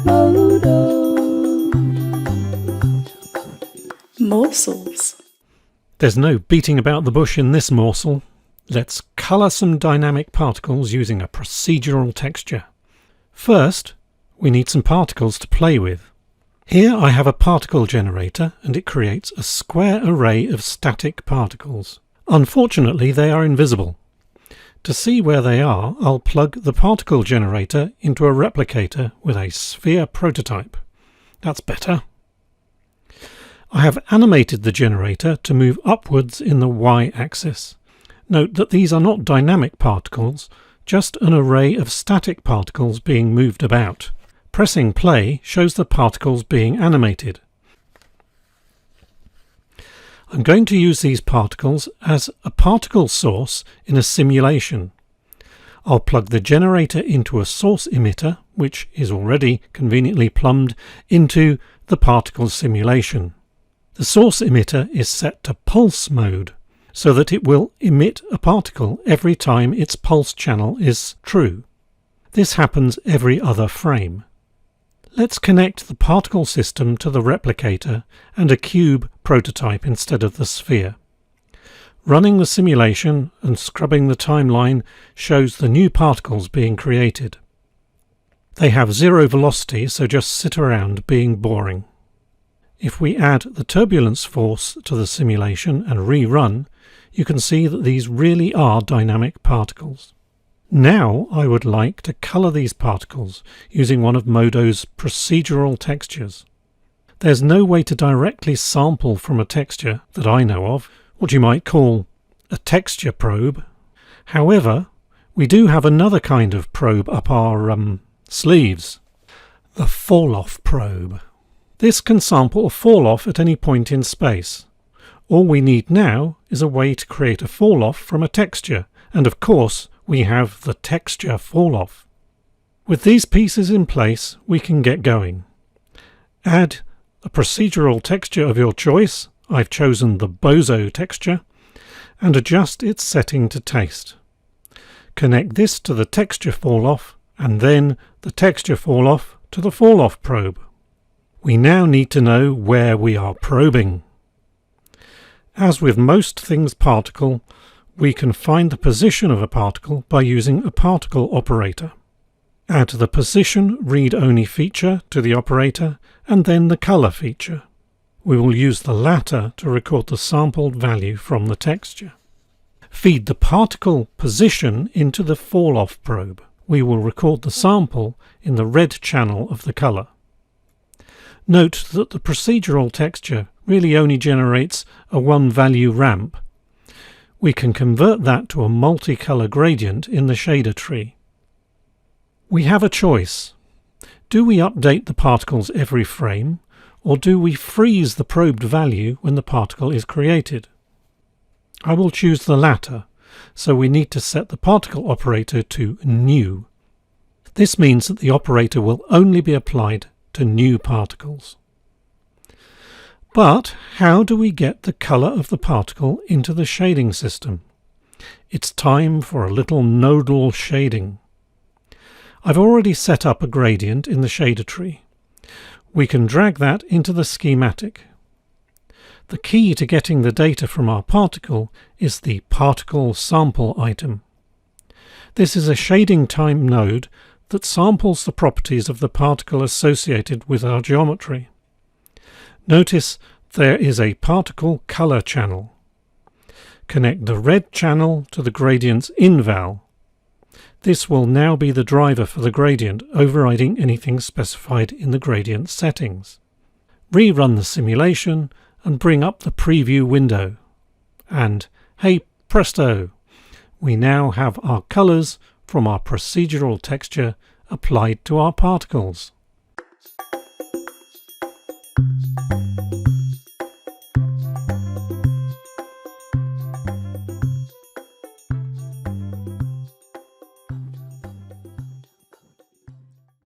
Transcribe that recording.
MODO. Morsels. There's no beating about the bush in this morsel. Let's colour some dynamic particles using a procedural texture. First, we need some particles to play with. Here I have a particle generator and it creates a square array of static particles. Unfortunately, they are invisible. To see where they are, I'll plug the particle generator into a replicator with a sphere prototype. That's better. I have animated the generator to move upwards in the y-axis. Note that these are not dynamic particles, just an array of static particles being moved about. Pressing play shows the particles being animated. I'm going to use these particles as a particle source in a simulation. I'll plug the generator into a source emitter, which is already conveniently plumbed into the particle simulation. The source emitter is set to pulse mode, so that it will emit a particle every time its pulse channel is true. This happens every other frame. Let's connect the particle system to the replicator and a cube prototype instead of the sphere. Running the simulation and scrubbing the timeline shows the new particles being created. They have zero velocity, so just sit around being boring. If we add the turbulence force to the simulation and rerun, you can see that these really are dynamic particles. Now I would like to colour these particles using one of MODO's procedural textures. There's no way to directly sample from a texture that I know of, what you might call a texture probe. However, we do have another kind of probe up our sleeves, the Falloff Probe. This can sample a fall-off at any point in space. All we need now is a way to create a fall-off from a texture, and of course we have the texture fall-off. With these pieces in place, we can get going. Add a procedural texture of your choice. I've chosen the Bozo texture, and adjust its setting to taste. Connect this to the texture fall-off, and then the texture fall-off to the Falloff Probe. We now need to know where we are probing. As with most things particle, we can find the position of a particle by using a particle operator. Add the position read-only feature to the operator and then the colour feature. We will use the latter to record the sampled value from the texture. Feed the particle position into the Falloff probe. We will record the sample in the red channel of the colour. Note that the procedural texture really only generates a one-value ramp. We can convert that to a multicolour gradient in the shader tree. We have a choice. Do we update the particles every frame, or do we freeze the probed value when the particle is created? I will choose the latter, so we need to set the particle operator to new. This means that the operator will only be applied to new particles. But how do we get the colour of the particle into the shading system? It's time for a little nodal shading. I've already set up a gradient in the shader tree. We can drag that into the schematic. The key to getting the data from our particle is the particle sample item. This is a shading time node that samples the properties of the particle associated with our geometry. Notice there is a particle colour channel. Connect the red channel to the gradient's inval. This will now be the driver for the gradient, overriding anything specified in the gradient settings. Rerun the simulation and bring up the preview window. And hey presto! We now have our colours from our procedural texture applied to our particles.